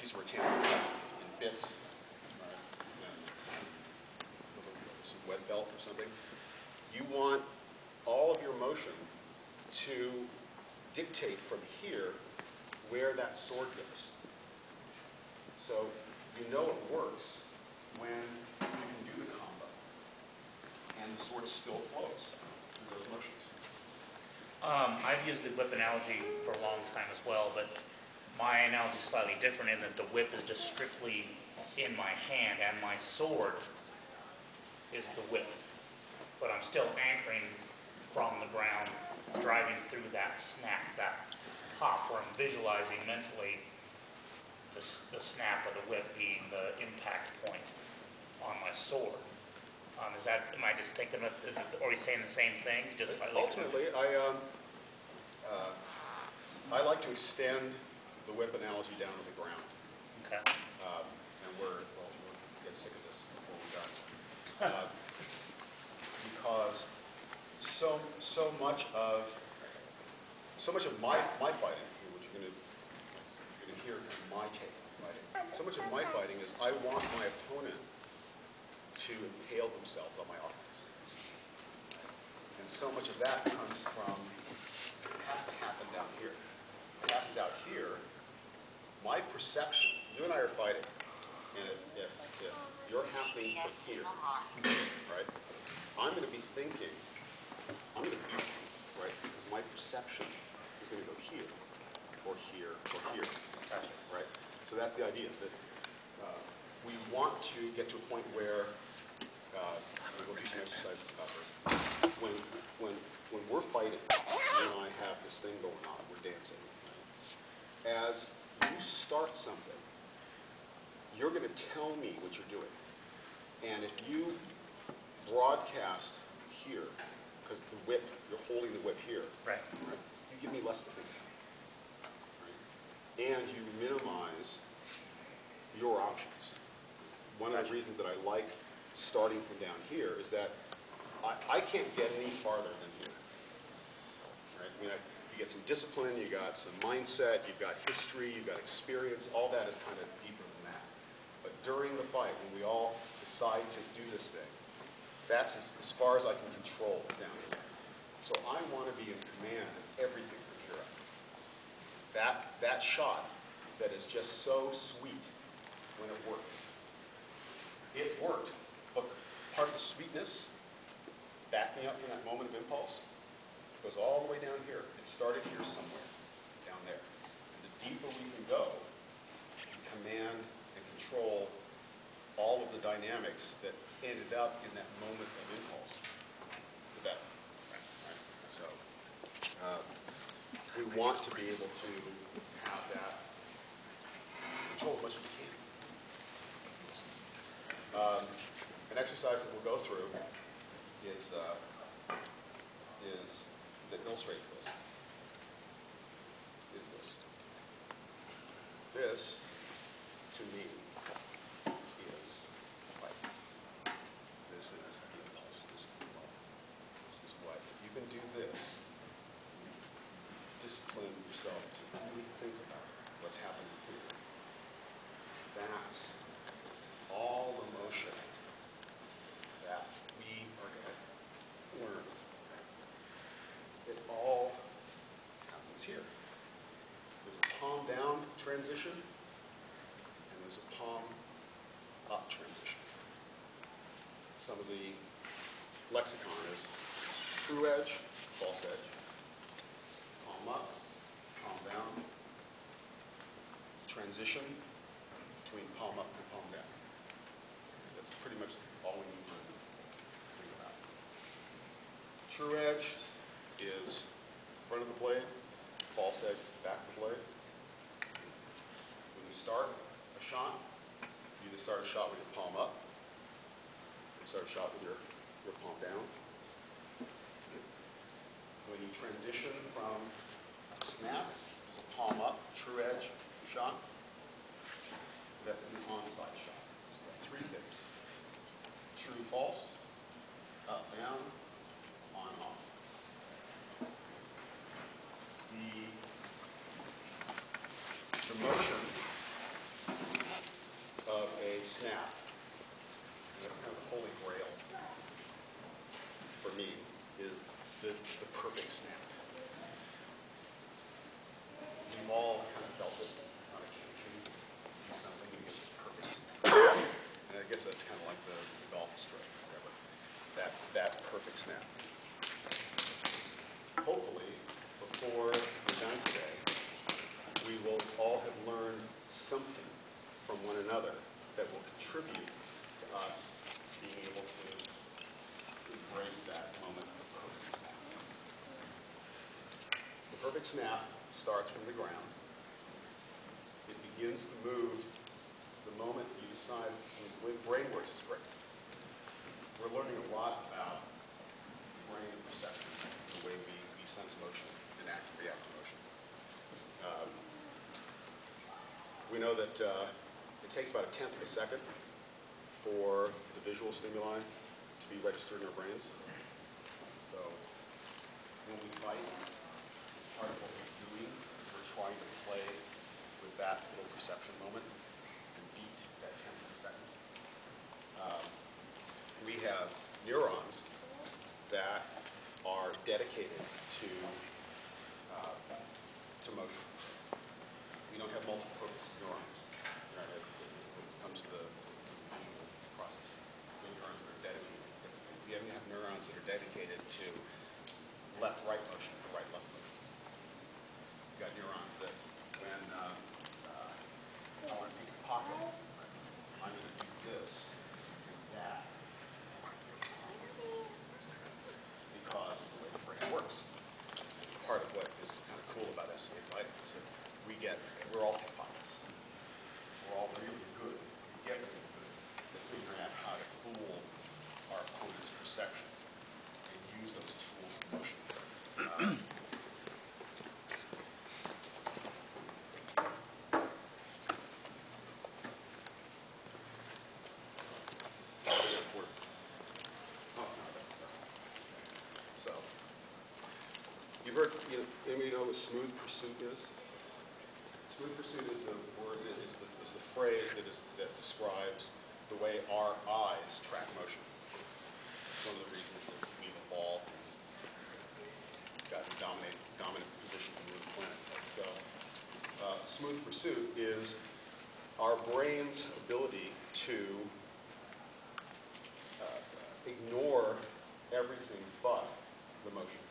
piece of rattan in bits, right? Some web belt or something. You want all of your motion to dictate from here where that sword goes. So you know it works when you can do the combo, and the sword still flows through those motions. I've used the whip analogy for a long time as well, but my analogy is slightly different in that the whip is just strictly in my hand, and my sword is the whip. But I'm still anchoring from the ground, driving through that snap, that pop, where I'm visualizing mentally the snap of the whip being the impact point on my sword. Am I just thinking of, are we saying the same thing? Just ultimately, I like to extend the whip analogy down to the ground. Okay. And we'll get sick of this before we're done. Because so much of my fighting, which you're going to hear kind of my take on fighting. So much of my fighting is I want my opponent to impale themselves on my offense. And so much of that comes from, it has to happen down here. It happens out here. My perception, you and I are fighting, and if you're happening from here, right, I'm going to be thinking, I'm going to beat you, right, because my perception is going to go here, or here, or here, right? So that's the idea, is that we want to get to a point where, we'll do some exercises about this, when we're fighting, you and I have this thing going on, we're dancing, right? As you start something, you're going to tell me what you're doing. And if you broadcast here, because the whip, you're holding the whip here, right? You give me less to think about. Right? And you minimize your options. One of the reasons that I like starting from down here is that I can't get any farther than here. Right? I mean, you get some discipline, you got some mindset, you've got history, you've got experience, all that is kind of deeper than that. But during the fight, when we all decide to do this thing, that's as far as I can control down here. So I want to be in command of everything from here up. That shot that is just so sweet when it works. It worked. Look, part of the sweetness, back me up from that moment of impulse, goes all the way down here. It started here somewhere, down there. And the deeper we can go, and command and control all of the dynamics that ended up in that moment of impulse, the better. Right? So we want to be able to have that control as much as we can. An exercise that we'll go through is that illustrates this. Is this? This, to me, is like this is the impulse. This is the moment. This is what you can do. This. Discipline yourself to really think about what's happening here. That's all the motion that we are going to learn. It all happens here. There's a palm down transition, and there's a palm up transition. Some of the lexicon is true edge, false edge, palm up, palm down, transition between palm up and palm down. That's pretty much all we need to think about. True edge is front of the blade, false edge is back of the blade. When you start a shot, you either start a shot with your palm up, or start a shot with your palm down. When you transition from a snap, it's a palm up, true edge shot, that's an onside shot. So we have three things. True, false, up, down, on, off. The motion holy grail for me is the perfect snap. We've all kind of felt it on occasion. Do something and get the perfect snap. And I guess that's kind of like the golf stroke or whatever. That perfect snap. Hopefully, before we're done today, we will all have learned something from one another that will contribute to us being able to embrace that moment of perfect snap. The perfect snap starts from the ground. It begins to move the moment you decide when the brain works is great. We're learning a lot about brain perception, the way we sense motion and react to motion. We know that it takes about 1/10 of a second for the visual stimuli to be registered in our brains. So when we fight, part of what we're doing is we're trying to play with that little perception moment and beat that 1/10 of a second. We have neurons that are dedicated to motion. We don't have multi-purpose neurons when it comes to the visual process. We have neurons that are dedicated. We have neurons that are dedicated to left-right motion, right-left motion. We've got neurons that when I want to pick a pocket, I'm going to do this and that because of the way the brain works. Part of what is kind of cool about SCA fighting is that we're all pickpockets. We're all really good, we get really good at figuring out how to fool our opponent's perception and use those tools of motion. So, you've heard, anybody know what smooth pursuit is? Smooth pursuit is the word, is the phrase that describes the way our eyes track motion. It's one of the reasons that we've evolved and gotten dominant position on the planet. So, smooth pursuit is our brain's ability to ignore everything but the motion.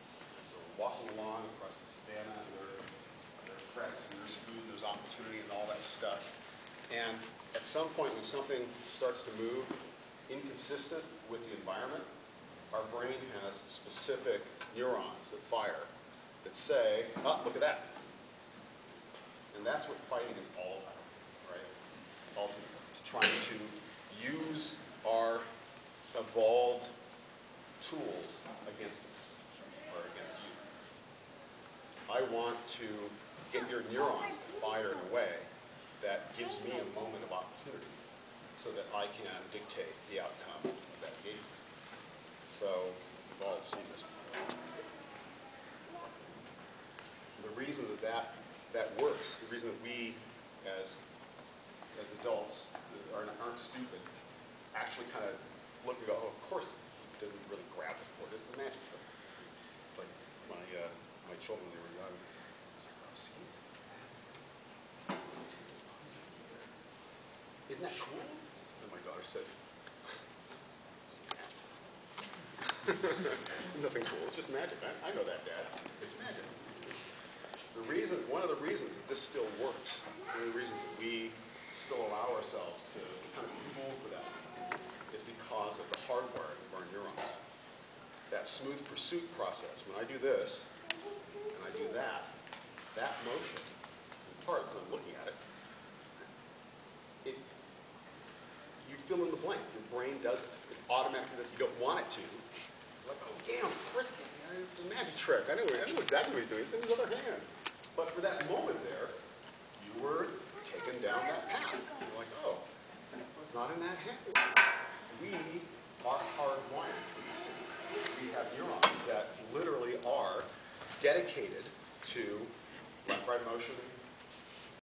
So we're walking along across the savannah, and there are threats, and there's food, and there's opportunity, and all that stuff. And at some point, when something starts to move inconsistent with the environment, our brain has specific neurons that fire that say, oh, look at that. And that's what fighting is all about, right? Ultimately, it's trying to use our evolved tools against us, or against you. I want to get your neurons to fire in a way that gives me a moment of opportunity so that I can dictate the outcome of that game. So, we've all seen this before. The reason that works, the reason that we as adults aren't stupid, actually kind of look and go, oh, of course he didn't really grab the cord. It's a magic trick. It's like my children when they were young. I was like, oh, see? Isn't that cool? And my daughter said, nothing cool. It's just magic. I know that, Dad. It's magic. One of the reasons that this still works, one of the reasons that we still allow ourselves to kind of be fooled for that is because of the hardwiring of our neurons. That smooth pursuit process, when I do this and I do that motion, in part because I'm looking at it, you fill in the blank. Your brain does it. It automatically does it. You don't want it to. You're like, oh, damn, of course, it's a magic trick. I know exactly what he's doing. It's in his other hand. But for that moment there, you were taken down that path. You're like, oh, it's not in that hand. We are hardwired. We have neurons that literally are dedicated to left-right motion